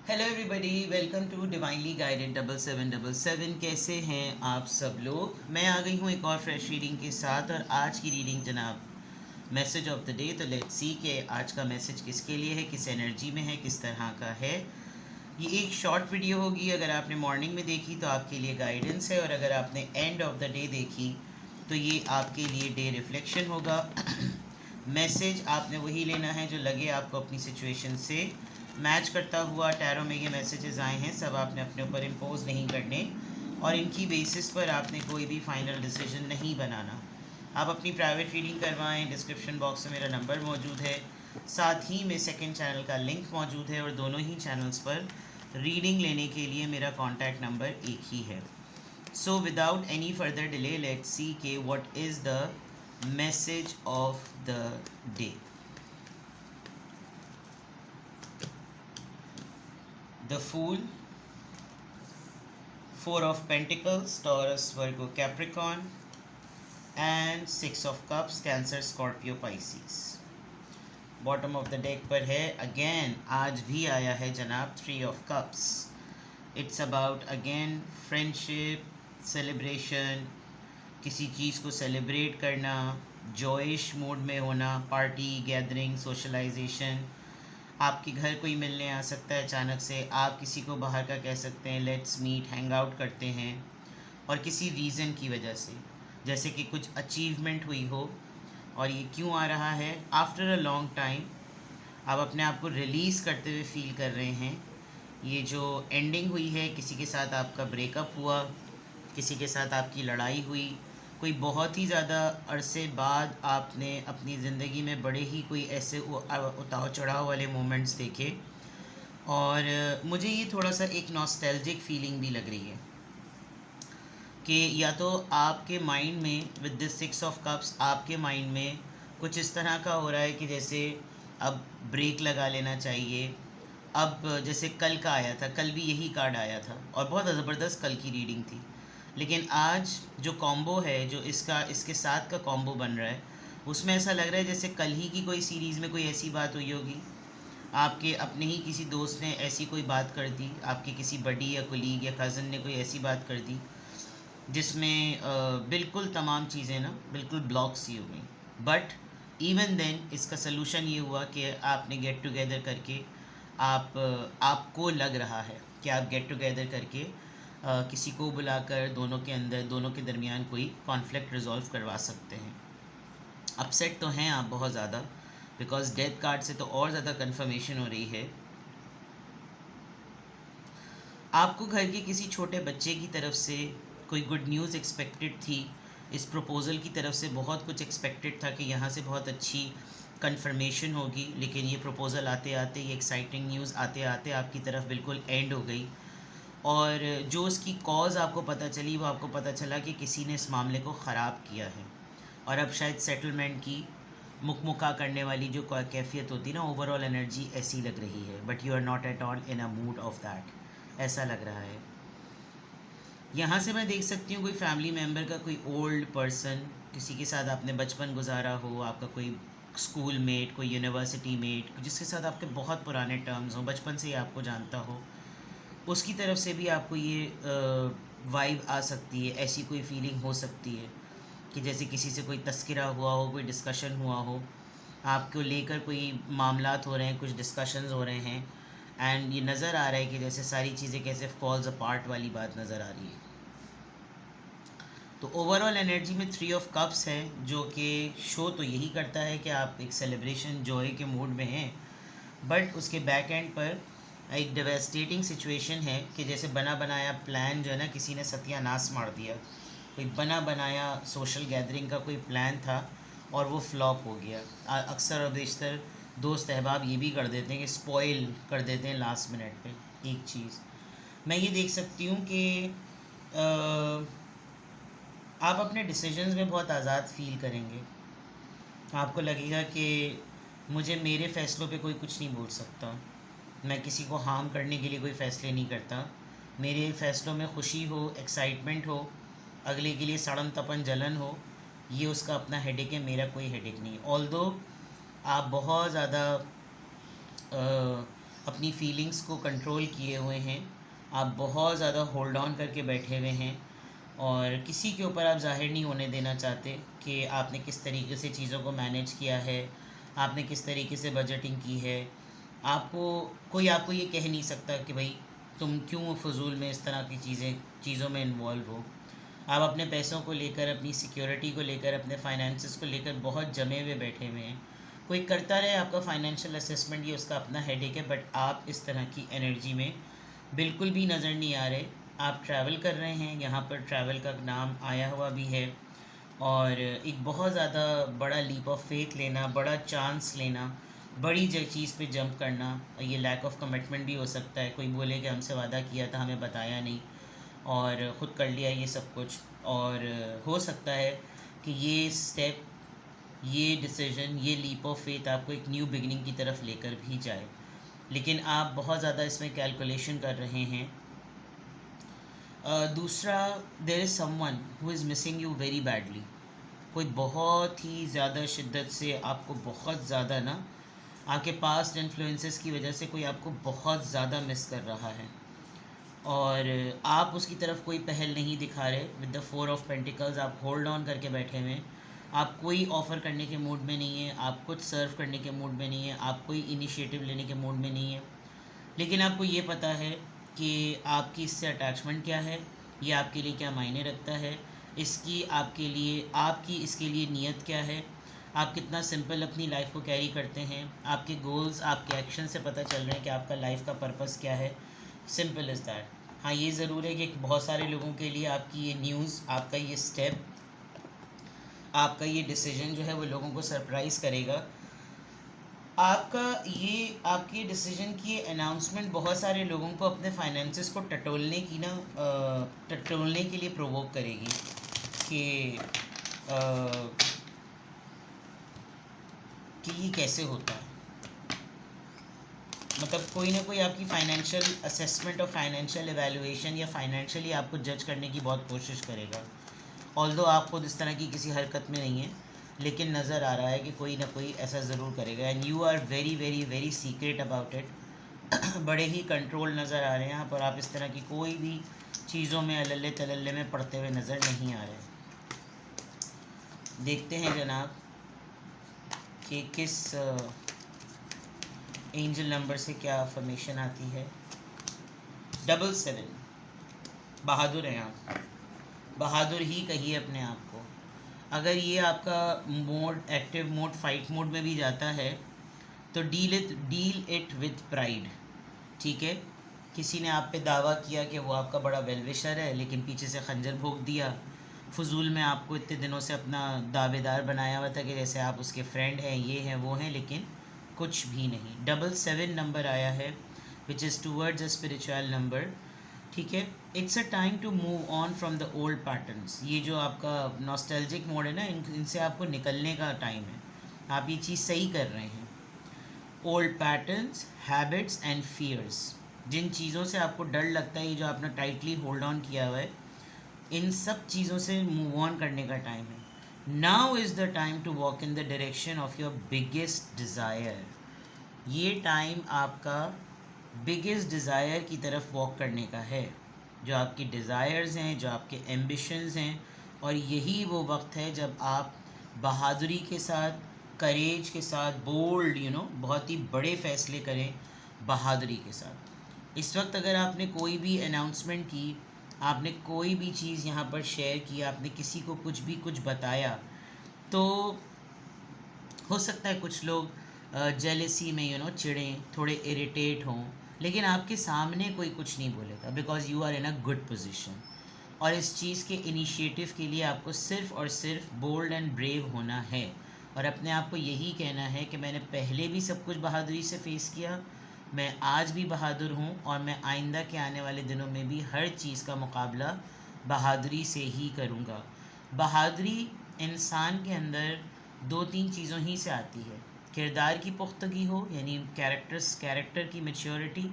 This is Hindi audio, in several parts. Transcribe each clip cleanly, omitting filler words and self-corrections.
Hello everybody, welcome to divinely guided 7777। कैसे हैं आप सब लोग। मैं आ गई हूँ एक और फ्रेश रीडिंग के साथ। और आज की रीडिंग जनाब मैसेज ऑफ द डे। तो लेट्स सी कि आज का मैसेज किसके लिए है, किस एनर्जी में है, किस तरह का है। ये एक शॉर्ट वीडियो होगी। अगर आपने मॉर्निंग में देखी तो आपके लिए गाइडेंस है, और अगर आपने एंड ऑफ द डे देखी तो ये आपके लिए डे रिफ्लेक्शन होगा। मैसेज आपने वही लेना है जो लगे आपको अपनी सिचुएशन से मैच करता हुआ। टैरो में ये मैसेजेस आए हैं, सब आपने अपने ऊपर इम्पोज नहीं करने, और इनकी बेसिस पर आपने कोई भी फाइनल डिसीजन नहीं बनाना। आप अपनी प्राइवेट रीडिंग करवाएं। डिस्क्रिप्शन बॉक्स में मेरा नंबर मौजूद है, साथ ही में सेकंड चैनल का लिंक मौजूद है, और दोनों ही चैनल्स पर रीडिंग लेने के लिए मेरा कॉन्टैक्ट नंबर एक ही है। So without any further delay let's see के what is the message of the day. The Fool, Four of Pentacles, Taurus, Virgo, Capricorn, and Six of Cups, Cancer, Scorpio, Pisces. Bottom of the deck पर है अगेन, आज भी आया है जनाब three of cups. It's about again friendship, celebration, किसी चीज़ को सेलिब्रेट करना, जॉइश मूड में होना, पार्टी, गैदरिंग, सोशलाइजेशन। आपके घर कोई मिलने आ सकता है अचानक से, आप किसी को बाहर का कह सकते हैं लेट्स मीट, हैंग आउट करते हैं, और किसी रीज़न की वजह से, जैसे कि कुछ अचीवमेंट हुई हो। और ये क्यों आ रहा है? आफ्टर अ लॉन्ग टाइम आप अपने आप को रिलीज़ करते हुए फील कर रहे हैं। ये जो एंडिंग हुई है, किसी के साथ आपका ब्रेकअप हुआ, किसी के साथ आपकी लड़ाई हुई, कोई बहुत ही ज़्यादा अरसे बाद आपने अपनी ज़िंदगी में बड़े ही कोई ऐसे उतार चढ़ाव वाले मोमेंट्स देखे। और मुझे ये थोड़ा सा एक नॉस्टैल्जिक फीलिंग भी लग रही है कि या तो आपके माइंड में with this six of cups, आपके माइंड में कुछ इस तरह का हो रहा है कि जैसे अब ब्रेक लगा लेना चाहिए। अब जैसे कल का आया था, कल भी यही कार्ड आया था और बहुत ज़बरदस्त कल की रीडिंग थी, लेकिन आज जो कॉम्बो है, जो इसके साथ का कॉम्बो बन रहा है, उसमें ऐसा लग रहा है जैसे कल ही की कोई सीरीज़ में कोई ऐसी बात हुई होगी। आपके अपने ही किसी दोस्त ने ऐसी कोई बात कर दी, आपके किसी बडी या कोलीग या कज़न ने कोई ऐसी बात कर दी जिसमें बिल्कुल तमाम चीज़ें ना बिल्कुल ब्लॉक सी हो गई। बट इवन देन इसका सलूशन ये हुआ कि आपने गेट टुगेदर करके आपको लग रहा है कि आप गेट टुगेदर करके किसी को बुलाकर दोनों के दरमियान कोई कॉन्फ्लिक्ट रिजॉल्व करवा सकते हैं। अपसेट तो हैं आप बहुत ज़्यादा, बिकॉज डेथ कार्ड से तो और ज़्यादा कन्फर्मेशन हो रही है। आपको घर के किसी छोटे बच्चे की तरफ से कोई गुड न्यूज़ एक्सपेक्टेड थी। इस प्रपोज़ल की तरफ से बहुत कुछ एक्सपेक्टेड था कि यहाँ से बहुत अच्छी कन्फर्मेशन होगी, लेकिन ये प्रपोज़ल आते आते, ये एक्साइटिंग न्यूज़ आते आते आपकी तरफ बिल्कुल एंड हो गई। और जो उसकी कॉज़ आपको पता चली, वो आपको पता चला कि किसी ने इस मामले को ख़राब किया है, और अब शायद सेटलमेंट की मुकमुका करने वाली जो कैफियत होती है ना, ओवरऑल एनर्जी ऐसी लग रही है। But you are not at all in a mood of that, ऐसा लग रहा है। यहाँ से मैं देख सकती हूँ कोई फैमिली मेम्बर का कोई ओल्ड पर्सन, किसी के साथ आपने बचपन गुजारा हो, आपका कोई स्कूल मेट, कोई यूनिवर्सिटी मेट, जिसके साथ आपके बहुत पुराने टर्म्स हों, बचपन से ही आपको जानता हो, उसकी तरफ से भी आपको ये वाइब आ सकती है। ऐसी कोई फीलिंग हो सकती है कि जैसे किसी से कोई तस्करा हुआ हो, कोई डिस्कशन हुआ हो, आपको लेकर कोई मामलात हो रहे हैं, कुछ डिस्कशंस हो रहे हैं, एंड ये नज़र आ रहा है कि जैसे सारी चीज़ें कैसे फॉल्स अपार्ट वाली बात नज़र आ रही है। तो ओवरऑल एनर्जी में थ्री ऑफ कप्स है, जो कि शो तो यही करता है कि आप एक सेलिब्रेशन जॉय के मूड में हैं, बट उसके बैक एंड पर एक डेवेस्टेटिंग सिचुएशन है कि जैसे बना बनाया प्लान जो है ना, किसी ने सत्यानाश मार दिया। कोई बना बनाया सोशल गैदरिंग का कोई प्लान था और वो फ्लॉप हो गया। अक्सर और बेशतर दोस्त अहबाब ये भी कर देते हैं कि स्पॉइल कर देते हैं लास्ट मिनट पे एक चीज़। मैं ये देख सकती हूँ कि आप अपने डिसीजंस में बहुत आज़ाद फील करेंगे। आपको लगेगा कि मुझे मेरे फ़ैसलों पे कोई कुछ नहीं बोल सकता, मैं किसी को हार्म करने के लिए कोई फ़ैसले नहीं करता। मेरे फ़ैसलों में खुशी हो, एक्साइटमेंट हो, अगले के लिए सड़न तपन जलन हो, ये उसका अपना हेडेक है, मेरा कोई हेडेक नहीं। ऑल्दो आप बहुत ज़्यादा अपनी फीलिंग्स को कंट्रोल किए हुए हैं, आप बहुत ज़्यादा होल्ड ऑन करके बैठे हुए हैं और किसी के ऊपर आप ज़ाहिर नहीं होने देना चाहते कि आपने किस तरीके से चीज़ों को मैनेज किया है, आपने किस तरीके से बजटिंग की है। आपको ये कह नहीं सकता कि भाई तुम क्यों फ़जूल में इस तरह की चीज़ों में इन्वॉल्व हो। आप अपने पैसों को लेकर, अपनी सिक्योरिटी को लेकर, अपने फाइनेंसेस को लेकर बहुत जमे हुए बैठे हुए हैं। कोई करता रहे आपका फाइनेंशियल असेसमेंट, ये उसका अपना हेडेक है, बट आप इस तरह की एनर्जी में बिल्कुल भी नज़र नहीं आ रहे। आप ट्रैवल कर रहे हैं, यहाँ पर ट्रैवल का नाम आया हुआ भी है, और एक बहुत ज़्यादा बड़ा लीप ऑफ फेथ लेना, बड़ा चांस लेना, बड़ी चीज़ पे जंप करना। ये लैक ऑफ कमिटमेंट भी हो सकता है, कोई बोले कि हमसे वादा किया था, हमें बताया नहीं और ख़ुद कर लिया ये सब कुछ। और हो सकता है कि ये स्टेप, ये डिसीजन, ये लीप ऑफ फेथ आपको एक न्यू बिगिनिंग की तरफ लेकर भी जाए, लेकिन आप बहुत ज़्यादा इसमें कैलकुलेशन कर रहे हैं। दूसरा, there is someone who is missing you very badly. कोई बहुत ही ज़्यादा शिद्दत से आपको बहुत ज़्यादा ना, आपके पास्ट इन्फ्लुएंसेस की वजह से कोई आपको बहुत ज़्यादा मिस कर रहा है और आप उसकी तरफ कोई पहल नहीं दिखा रहे। विद द 4 ऑफ पेंटिकल्स आप होल्ड ऑन करके बैठे हुए हैं। आप कोई ऑफ़र करने के मूड में नहीं है, आप कुछ सर्व करने के मूड में नहीं है, आप कोई इनिशिएटिव लेने के मूड में नहीं है। लेकिन आपको ये पता है कि आपकी इससे अटैचमेंट क्या है, ये आपके लिए क्या मायने रखता है, आपकी इसके लिए नीयत क्या है, आप कितना सिंपल अपनी लाइफ को कैरी करते हैं, आपके गोल्स, आपके एक्शन से पता चल रहे हैं कि आपका लाइफ का पर्पस क्या है। Simple is that. हाँ, ये ज़रूर है कि बहुत सारे लोगों के लिए आपकी ये न्यूज़, आपका ये स्टेप, आपका ये डिसीजन जो है वो लोगों को सरप्राइज़ करेगा। आपके डिसीजन की अनाउंसमेंट बहुत सारे लोगों को अपने फाइनेंसेस को टटोलने के लिए प्रोवोक करेगी कि ये कैसे होता है। मतलब कोई ना कोई आपकी फाइनेंशियल असेसमेंट और फाइनेंशियल एवेल्युएशन या फाइनेंशियली आपको जज करने की बहुत कोशिश करेगा। ऑल्दो आप खुद इस तरह की किसी हरकत में नहीं है, लेकिन नज़र आ रहा है कि कोई ना कोई ऐसा ज़रूर करेगा। And you are very very very secret about it. बड़े ही कंट्रोल नज़र आ रहे हैं यहाँ पर। आप इस तरह की कोई भी चीज़ों में अल्ले तलल्ले में पड़ते हुए नज़र नहीं आ रहे। देखते हैं जनाब कि किस एंजल नंबर से क्या अफर्मेशन आती है। 77। बहादुर हैं आप, बहादुर ही कहिए अपने आप को। अगर ये आपका mode, active mode, fight mode में भी जाता है तो डील इट विथ प्राइड। ठीक है, किसी ने आप पे दावा किया कि वो आपका बड़ा वेलविशर है, लेकिन पीछे से खंजर भोंक दिया। फजूल में आपको इतने दिनों से अपना दावेदार बनाया हुआ था कि जैसे आप उसके फ्रेंड हैं, ये हैं, वो हैं, लेकिन कुछ भी नहीं। 77 नंबर आया है, which is towards a spiritual number. ठीक है, it's a time to move on from the old patterns. ये जो आपका नॉस्टैल्जिक मोड है ना, इनसे आपको निकलने का टाइम है। आप ये चीज़ सही कर रहे हैं। Old patterns, habits and fears, जिन चीज़ों से आपको डर लगता है, ये जो आपने टाइटली होल्ड ऑन किया हुआ है, इन सब चीज़ों से मूव ऑन करने का टाइम है। Now is the time to walk in the direction of your biggest desire. ये टाइम आपका बिगेस्ट डिज़ायर की तरफ वॉक करने का है, जो आपकी डिज़ायर्स हैं, जो आपके एम्बिशंस हैं। और यही वो वक्त है जब आप बहादुरी के साथ, करेज के साथ, बोल्ड बहुत ही बड़े फ़ैसले करें बहादुरी के साथ। इस वक्त अगर आपने कोई भी अनाउंसमेंट की, आपने कोई भी चीज़ यहाँ पर शेयर की, आपने किसी को कुछ बताया, तो हो सकता है कुछ लोग जेलसी में चिढ़ें, थोड़े इरिटेट हों, लेकिन आपके सामने कोई कुछ नहीं बोलेगा, because you are in a good position. और इस चीज़ के इनिशिएटिव के लिए आपको सिर्फ़ और सिर्फ बोल्ड एंड ब्रेव होना है और अपने आप को यही कहना है कि मैंने पहले भी सब कुछ बहादुरी से फेस किया, मैं आज भी बहादुर हूँ और मैं आइंदा के आने वाले दिनों में भी हर चीज़ का मुकाबला बहादुरी से ही करूँगा। बहादुरी इंसान के अंदर 2-3 चीज़ों ही से आती है। किरदार की पुख्तगी हो, यानी कैरेक्टर की मैच्योरिटी,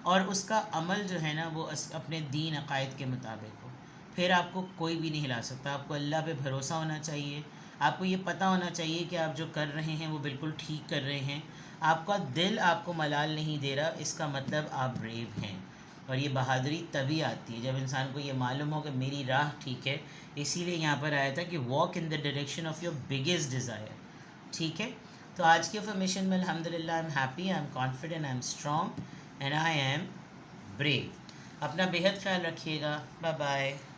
और उसका अमल जो है ना वो अपने दीन अकायद के मुताबिक हो। फिर आपको कोई भी नहीं हिला सकता। आपको अल्लाह पे भरोसा होना चाहिए, आपको ये पता होना चाहिए कि आप जो कर रहे हैं वो बिल्कुल ठीक कर रहे हैं। आपका दिल आपको मलाल नहीं दे रहा, इसका मतलब आप ब्रेव हैं। और ये बहादुरी तभी आती है जब इंसान को ये मालूम हो कि मेरी राह ठीक है। इसीलिए यहाँ पर आया था कि walk in the direction of your biggest desire. ठीक है, तो आज के अफर्मेशन में अल्हम्दुलिल्लाह I am happy, I am confident, I am strong and I am brave. अपना बेहद ख्याल रखिएगा। Bye bye.